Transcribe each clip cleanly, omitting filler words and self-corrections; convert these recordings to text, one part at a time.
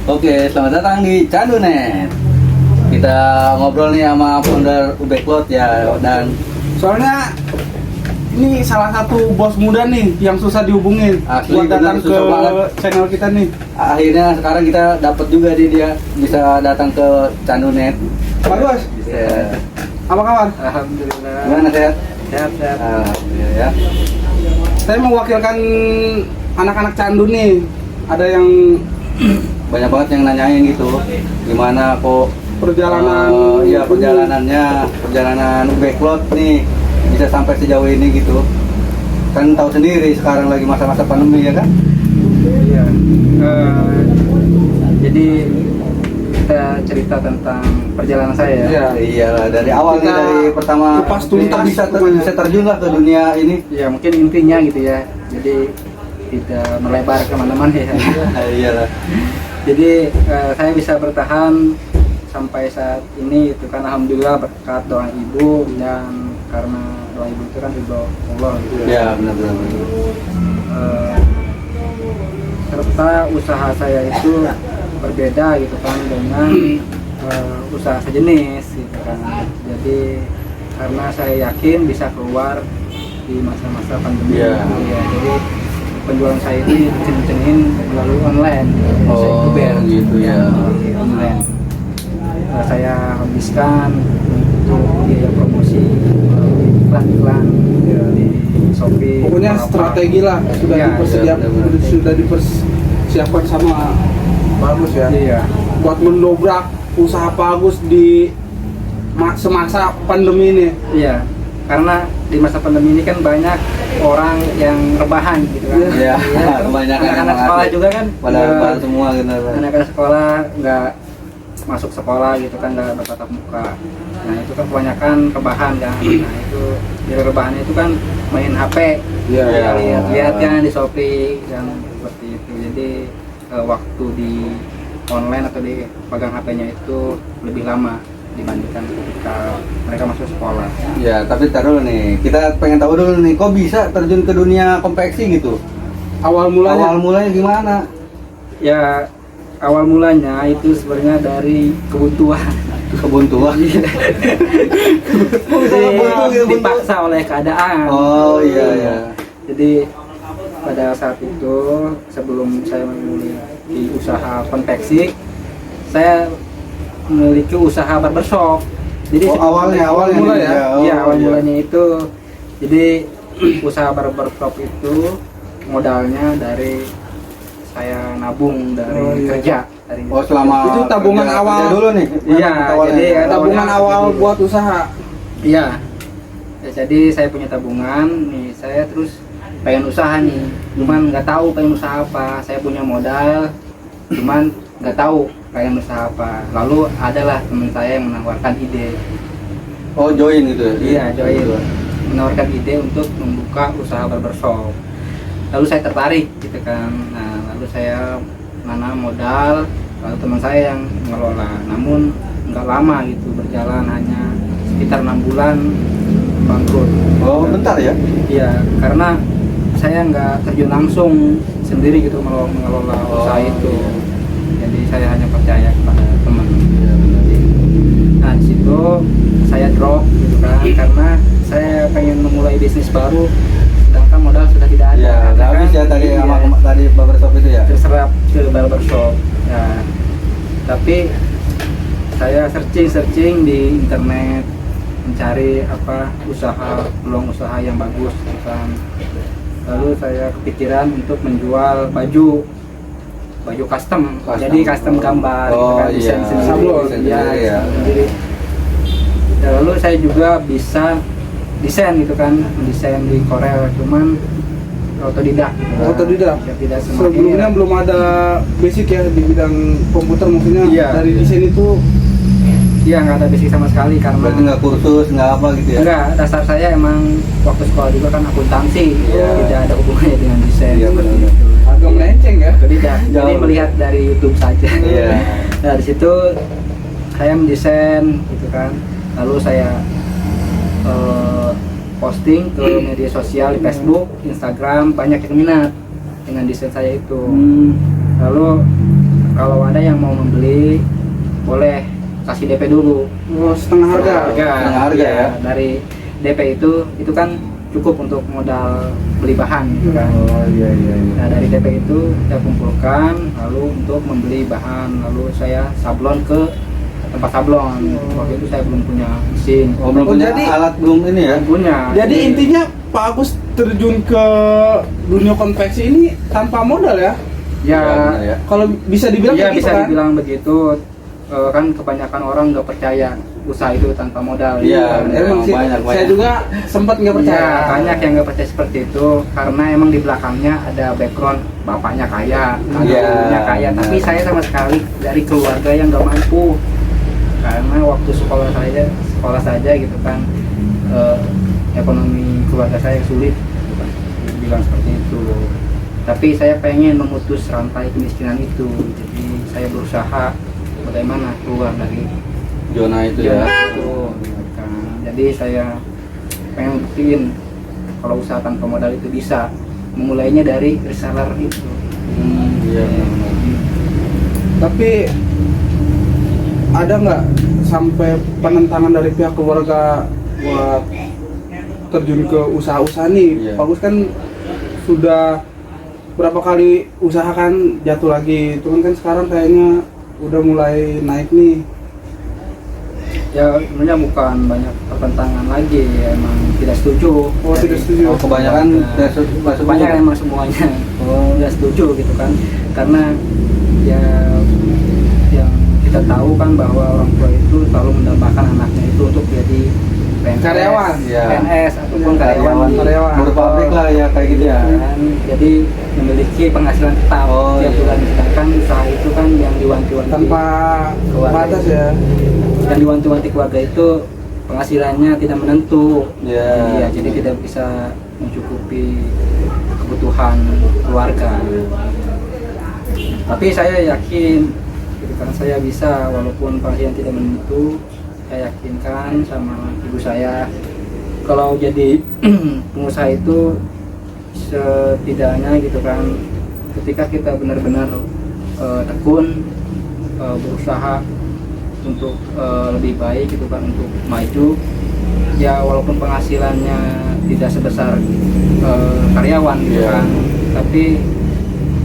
Oke, selamat datang di Candunet. Kita ngobrol nih sama founder Ubecloud ya, dan soalnya ini salah satu bos muda nih yang susah dihubungin. Asli, buat datang bener, ke susah banget. channel kita nih. akhirnya sekarang kita dapat juga dia bisa datang ke Candunet. Bagus. Ya. Apa kabar? Alhamdulillah. Gimana, sehat? Sehat. Alhamdulillah ya. Saya mewakilkan anak-anak candu nih. Ada yang Banyak banget yang nanyain gitu, gimana kok perjalanan ya perjalanan Ubecloud nih bisa sampai sejauh ini gitu. Kan tahu sendiri sekarang lagi masa-masa pandemi ya kan? Iya. Jadi kita cerita tentang perjalanan saya. Iya. Iyalah, dari awal nih, Kita dari pertama kupas kita tuntas bisa terjun lah ke dunia ini. Ya mungkin intinya gitu ya. Jadi tidak melebar kemana-mana ya. Iyalah. Jadi saya bisa bertahan sampai saat ini itu kan alhamdulillah berkat doa ibu, dan karena doa ibu itu kan ridho Allah gitu Ya, benar-benar. Serta usaha saya itu berbeda gitu kan dengan usaha sejenis gitu kan. Jadi karena saya yakin bisa keluar di masa-masa pandemi. Ya. Ya, jadi penjualan saya ini dikencengin melalui online. Saya Oh, Uber gitu ya. di online. Saya habiskan untuk biaya promosi melalui iklan-iklan di Shopee. pokoknya Bukalapak. strategi lah sudah Iya, sudah dipersiapkan sama bagus ya. Iya. Buat mendobrak usaha bagus di semasa pandemi ini. Iya, karena di masa pandemi ini kan banyak orang yang rebahan gitu kan. Iya, Iya, kebanyakan anak-anak emang sekolah asli. juga kan. Pada rebahan semua gitu. Anak-anak sekolah nggak masuk sekolah gitu kan, nggak bertatap muka. Nah itu kan kebanyakan rebahan kan. Nah itu dari rebahan itu kan main HP, Iya. ya, lihat kan di Shopee dan seperti itu. Jadi waktu di online atau di pegang HP-nya itu lebih lama dibandingkan ketika mereka masuk sekolah. Ya, tapi taruh nih, kita pengen tahu dulu nih, kok bisa terjun ke dunia konveksi gitu? Awal mulanya Gimana? Ya awal mulanya itu sebenarnya dari kebutuhan. Kebuntuan. Dipaksa oleh keadaan. Oh iya iya. Jadi pada saat itu sebelum saya memiliki usaha konveksi, saya memiliki usaha barbershop. Jadi awalnya mula ya? Iya, awal mulanya itu jadi usaha barbershop itu modalnya dari saya nabung dari kerja dari selama Itu tabungan kerja awal dulu nih. Iya, Awalnya. jadi tabungan awal buat usaha. Iya. Ya, jadi saya punya tabungan nih, saya terus pengen usaha nih, cuman nggak tahu pengen usaha apa. Saya punya modal, cuman nggak tahu pengen usaha apa. Lalu adalah teman saya yang menawarkan ide. Oh, join gitu ya? Iya, join. Menawarkan ide untuk membuka usaha barbershop. Lalu saya tertarik gitu kan. Nah, lalu saya nanam modal, lalu teman saya yang mengelola. Namun nggak lama gitu berjalan, hanya sekitar 6 bulan bangkrut. Oh, bentar ya? Iya, karena saya nggak terjun langsung sendiri gitu mengelola usaha itu. Iya. Jadi saya hanya percaya kepada teman. Iya, benar. Nah di situ saya drop gitu kan, karena saya pengen memulai bisnis baru, sedangkan modal sudah tidak ada. Iya, Karena habis ya tadi iya, sama tadi barbershop itu ya? terserap ke barbershop. Ya, tapi saya searching di internet, mencari apa peluang usaha yang bagus gitu kan. Lalu saya kepikiran untuk menjual baju custom. Jadi custom gambar gitu kan, desain sendiri. Sablon. Iya, Sendiri, ya. desain sendiri. Dan lalu saya juga bisa desain gitu kan, mendesain di Corel, cuman otodidak gitu kan. Otodidak. Ya, tidak semakin Sebelumnya belum ada basic ya di bidang komputer, maksudnya Iya. dari desain itu. Iya, nggak ada basic sama sekali karena Berarti nggak kursus, nggak apa gitu ya? enggak, dasar saya emang waktu sekolah juga kan akuntansi, Iya. tidak ada hubungannya dengan desain. Iya, seperti benar. itu. Agak melenceng ya. Tidak, Jauh. jadi melihat dari YouTube saja. Iya. Nah di situ saya mendesain gitu kan, lalu saya posting ke media sosial di Facebook, Instagram, banyak yang minat dengan desain saya itu. Lalu kalau ada yang mau membeli boleh kasih DP dulu. Oh, setengah harga. Setengah harga Iya, ya. dari DP itu kan cukup untuk modal beli bahan gitu kan. Oh iya. Nah dari DP itu saya kumpulkan lalu untuk membeli bahan, lalu saya sablon ke tempat sablon. Waktu itu saya belum punya mesin. Oh, belum Oh, punya jadi- alat belum ini ya? Belum punya. Jadi intinya Pak Agus terjun ke dunia konveksi ini tanpa modal ya? ya, benar ya. Kalau bisa dibilang iya kayak gitu bisa kan? dibilang begitu. Kan kebanyakan orang nggak percaya usaha itu tanpa modal. Iya, Kan? benar. Emang sih, Banyak. saya juga sempat nggak percaya. Iya, banyak yang nggak percaya seperti itu karena emang di belakangnya ada background bapaknya kaya, Iya, ibunya kaya. Tapi benar. saya sama sekali dari keluarga yang nggak mampu karena waktu sekolah saja gitu kan ekonomi keluarga saya sulit, gitu kan. Bilang seperti itu. Tapi saya pengen memutus rantai kemiskinan itu, jadi saya berusaha bagaimana keluar dari Zona itu zona ya. itu. Kan. Jadi saya pengen buktiin kalau usaha tanpa modal itu bisa. Memulainya dari reseller itu. Iya benar. Tapi ada nggak sampai penentangan dari pihak keluarga buat terjun ke usaha-usaha nih? Iya. Pak Agus kan sudah berapa kali usaha kan jatuh lagi. Itu kan sekarang kayaknya udah mulai naik nih. Ya sebenarnya bukan banyak pertentangan lagi, emang tidak setuju. Oh, tidak setuju. Oh, kebanyakan tidak masuk Banyak emang semuanya tidak setuju gitu kan, karena ya yang kita tahu kan bahwa orang tua itu selalu mendambakan anaknya itu untuk jadi PNS, Karyawan. Iya. PNS ataupun karyawan di Karyawan. Buruh pabrik lah ya kayak gitu ya. kan, jadi memiliki penghasilan tetap Oh, tiap iya. bulan. Sedangkan usaha itu kan yang diwanti-wanti Tanpa Keluarga batas itu. ya. yang diwanti-wanti keluarga itu penghasilannya tidak menentu. Iya. Iya, jadi tidak bisa mencukupi kebutuhan keluarga. Tapi saya yakin, gitu kan, saya bisa walaupun penghasilan tidak menentu. Saya yakinkan sama ibu saya kalau jadi pengusaha itu setidaknya gitu kan, ketika kita benar-benar tekun berusaha untuk lebih baik gitu kan, untuk maju ya, walaupun penghasilannya tidak sebesar karyawan gitu Iya. kan, tapi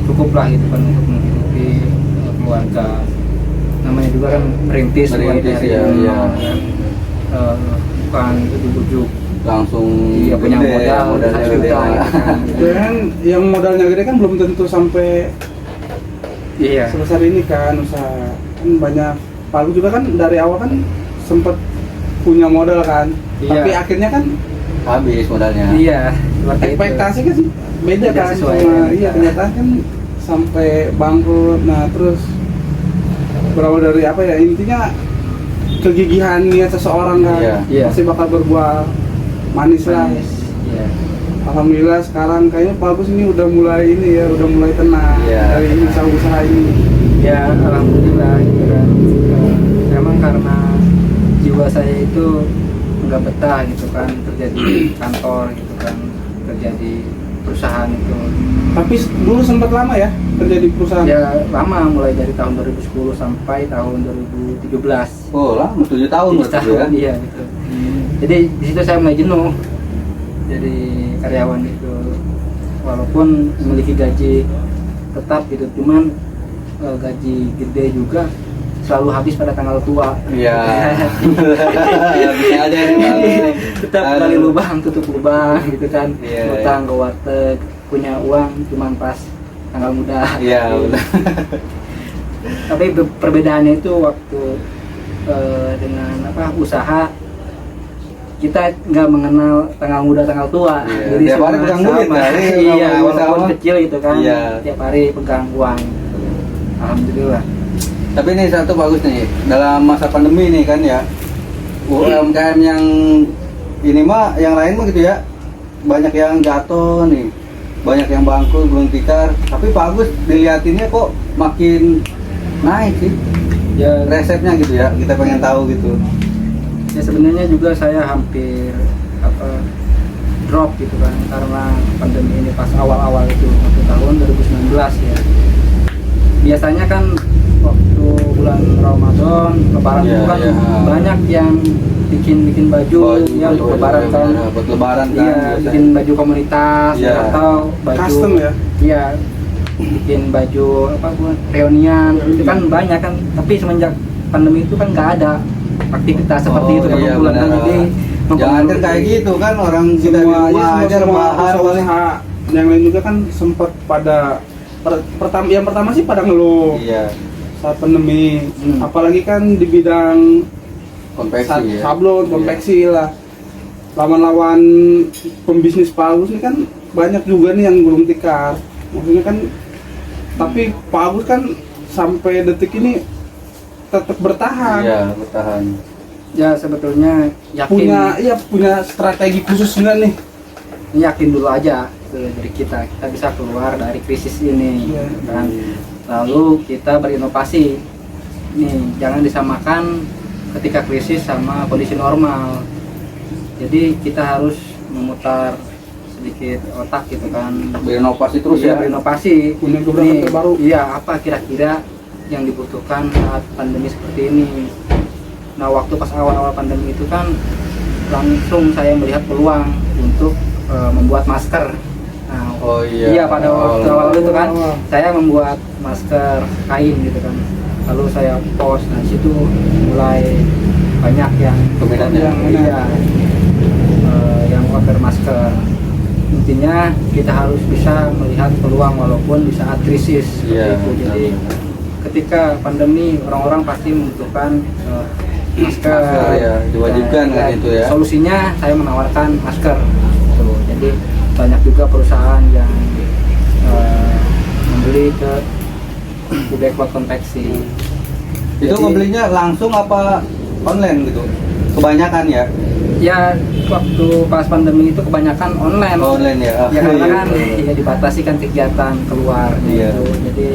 cukuplah gitu kan untuk menghidupi keluarga. Namanya juga kan merintis mulai Merintis, dari ya, nol iya. kan. Bukan ujuk-ujuk Langsung iya punya gede, modal modalnya 1 gede juta lah. gitu kan. Ya kan yang modalnya gede kan belum tentu sampai Iya. sebesar ini kan usaha. Kan banyak. Pak Agus juga kan dari awal kan sempat punya modal kan. Iya. Tapi akhirnya kan Habis modalnya. Iya, seperti itu. ekspektasi kan beda Tidak kan sesuai sama dengan iya kita. kenyataan kan sampai bangkrut. Nah terus berawal dari apa ya, intinya kegigihan niat seseorang kan Iya. Iya. pasti bakal berbuah manis lah. Iya. Alhamdulillah sekarang kayaknya Pak Agus ini udah mulai ini ya, udah mulai tenang Iya. dari usaha-usaha ini. Ya alhamdulillah gitu kan. Memang karena jiwa saya itu nggak betah gitu kan kerja di kantor gitu kan, kerja di perusahaan itu. Tapi dulu sempat lama ya kerja di perusahaan. Ya lama, mulai dari tahun 2010 sampai tahun 2017. Oh lah, 7 tahun 7 berarti ya. tahun, iya gitu. Jadi di situ saya mulai jenuh jadi karyawan itu, walaupun memiliki gaji tetap gitu, cuman gaji gede juga selalu habis pada tanggal tua. Iya. Bisa aja ya. Tetap Aduh. gali lubang tutup lubang gitu kan. Iya, Utang ke warteg, punya uang cuman pas tanggal muda. Iya, benar. Tapi perbedaannya itu waktu dengan usaha, kita nggak mengenal tanggal muda tanggal tua. Iya, Jadi tiap hari semua pegang duit, sama. kali, Iya, kalau walaupun sama. kecil gitu kan. Iya. Tiap hari pegang uang. Alhamdulillah. Tapi ini satu bagus nih, dalam masa pandemi nih kan ya, UMKM yang ini mah, yang lain mah gitu ya, banyak yang jatuh nih, banyak yang bangkrut, gulung tikar. Tapi Pak Agus dilihatinnya kok makin naik sih, Ya, resepnya gitu ya, kita pengen tahu gitu. ya sebenarnya juga saya hampir drop gitu kan karena pandemi ini pas awal-awal itu waktu tahun 2019 ya. Biasanya kan lebaran Iya, itu kan iya. banyak yang bikin baju ya untuk lebaran kan. Buat lebaran kan. Iya, biasanya. bikin baju komunitas Iya. atau baju Custom ya? Iya, bikin baju apa buat reunian itu kan banyak kan. Tapi semenjak pandemi itu kan nggak ada aktivitas seperti itu iya, berkumpulan kan. benar. Jadi Jangan kan kayak gitu kan orang kita di Semua, rumah aja rebahan paling. usaha-usaha yang lain juga kan sempat pada yang pertama sih pada ngeluh Iya, saat pandemi. Hmm. Apalagi kan di bidang konveksi ya. sablon, Iya. konveksi lah. Lawan-lawan pembisnis Pak Agus ini kan banyak juga nih yang gulung tikar. Maksudnya kan, tapi Pak Agus kan sampai detik ini tetap bertahan. Iya, bertahan. ya sebetulnya yakin Punya strategi khusus nggak nih? yakin dulu aja dari kita bisa keluar dari krisis ini Iya. kan. Lalu kita berinovasi nih, jangan disamakan ketika krisis sama kondisi normal. Jadi kita harus memutar sedikit otak gitu kan, Berinovasi terus iya, ya. berinovasi. Punya gebrakan Nih, terbaru. iya, apa kira-kira yang dibutuhkan saat pandemi seperti ini. Nah, waktu pas awal-awal pandemi itu kan langsung saya melihat peluang untuk membuat masker. Nah, Oh iya. pada waktu awal itu kan saya membuat masker kain gitu kan. Lalu saya post, nah situ mulai banyak yang Peminatnya. yang order masker. Intinya kita harus bisa melihat peluang walaupun di saat krisis seperti Iya, itu. Jadi ketika pandemi orang-orang pasti membutuhkan masker. Masker, ya, diwajibkan kan itu ya. Solusinya saya menawarkan masker. Tuh, jadi banyak juga perusahaan yang membeli ke Ubekot konveksi. Itu Jadi- membelinya langsung apa online gitu? Kebanyakan ya. Ya waktu pas pandemi itu kebanyakan online. Online ya. Ya karena Iya. kan ya dibatasi kan kegiatan keluar Iya. gitu. Jadi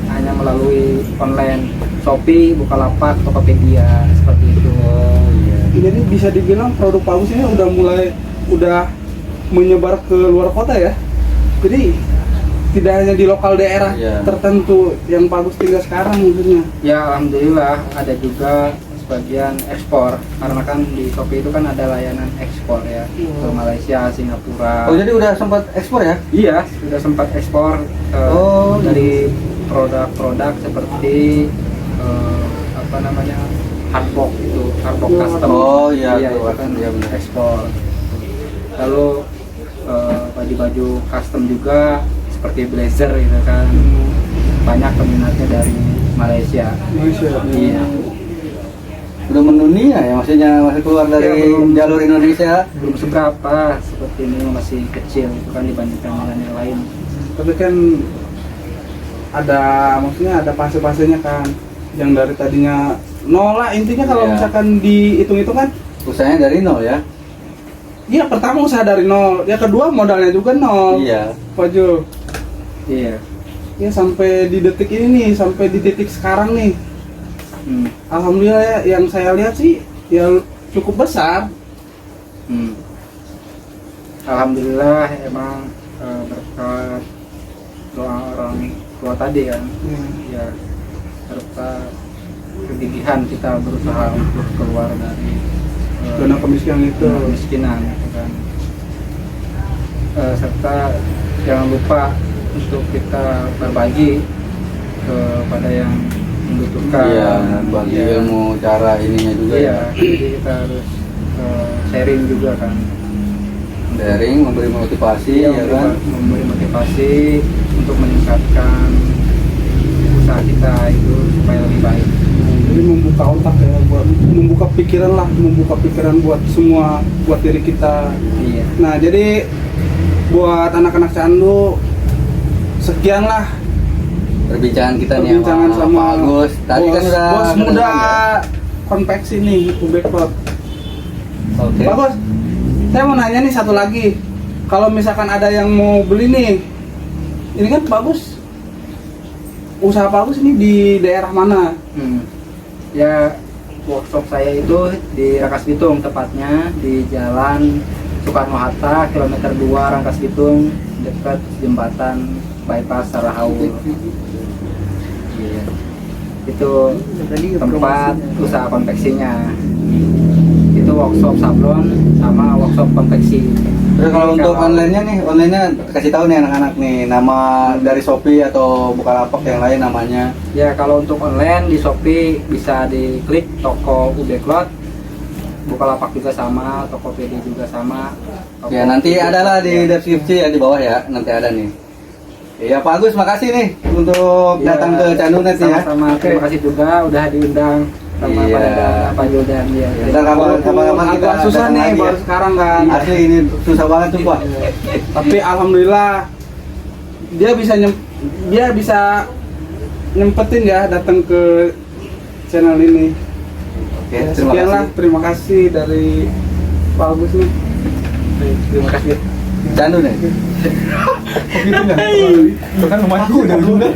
hanya melalui online, Shopee, Bukalapak, Tokopedia seperti itu. Oh iya. Jadi bisa dibilang produk Pak Agus ini udah menyebar ke luar kota ya. Jadi tidak hanya di lokal daerah Iya. tertentu yang Pak Agus tinggal sekarang maksudnya. Ya alhamdulillah ada juga sebagian ekspor karena kan di Shopee itu kan ada layanan ekspor ya ke Malaysia, Singapura. Oh jadi udah sempat ekspor ya? Iya, sudah sempat ekspor Oh, dari produk-produk seperti apa namanya hardbox itu, hardbox Oh. custom. Oh, iya, itu tuh, kan iya, benar. ekspor. Lalu baju-baju custom juga seperti blazer gitu kan, banyak peminatnya dari Malaysia. Malaysia. Iya. Udah mendunia ya, maksudnya masih keluar dari Ya, belum. jalur Indonesia. Belum seberapa, seperti ini masih kecil itu kan dibandingkan dengan yang lain. Tapi kan maksudnya ada fase-fasenya kan, yang dari tadinya nol lah intinya kalau Iya. misalkan dihitung itu kan. Usahanya dari nol ya. Iya, pertama usaha dari nol, yang kedua modalnya juga nol. Iya. Pak Jo. Iya. Ya sampai di detik ini nih, sampai di titik sekarang nih. Hmm. Alhamdulillah ya, yang saya lihat sih ya cukup besar. Hmm. Alhamdulillah emang berkat doa orang tua tadi kan, ya serta kegigihan kita berusaha untuk keluar dari Zona kemiskinan itu. kemiskinan gitu kan. Serta jangan lupa untuk kita berbagi kepada yang membutuhkan. Iya, bagi Iya. ilmu cara ininya juga Iya, ya. jadi kita harus sharing juga kan. Daring, memberi motivasi Iya, ya kan. memberi motivasi untuk meningkatkan usaha kita itu supaya lebih baik. Jadi membuka otak ya, buat membuka pikiran buat semua, buat diri kita. Iya. Nah, jadi buat anak-anak candu, sekian lah Perbincangan kita nih perbincangan sama Pak Agus. Tadi kan udah bos muda kedengeran ya. konveksi nih, Ubekot. Oke. Pak Bos, saya mau nanya nih satu lagi. Kalau misalkan ada yang mau beli nih, ini kan bagus. Usaha Pak Agus ini di daerah mana? Ya, workshop saya itu di Rangkas Bitung, tepatnya di Jalan Soekarno-Hatta, kilometer 2 Rangkas Bitung, dekat jembatan bypass Sarahaul. Iya. itu tempat usaha konveksinya. Itu workshop sablon sama workshop konveksi. Terus kalau Jadi untuk online-nya nih, online-nya kasih tahu nih anak-anak nih nama dari Shopee atau Bukalapak yang lain namanya. Ya kalau untuk online di Shopee bisa diklik toko UB Cloth, Bukalapak juga sama, Tokopedia juga sama. Ya nanti ada lah di deskripsi ya di bawah ya, nanti ada nih. Ya Pak Agus, makasih nih untuk Ya, datang ke Canunet ya. sama-sama. Terima kasih juga udah diundang sama Iya. Pak Juldan ya. Ntar kapan-kapan kita agak susah datang nih lagi ya. baru sekarang kan. Asli ini susah banget tuh Pak. Tapi alhamdulillah dia bisa nyempetin ya datang ke channel ini. Oke, Ya, terima sekian kasih. lah, terima kasih dari Pak Agus nih. Terima kasih. Canu nih. Itu kan rumahku dari dulu.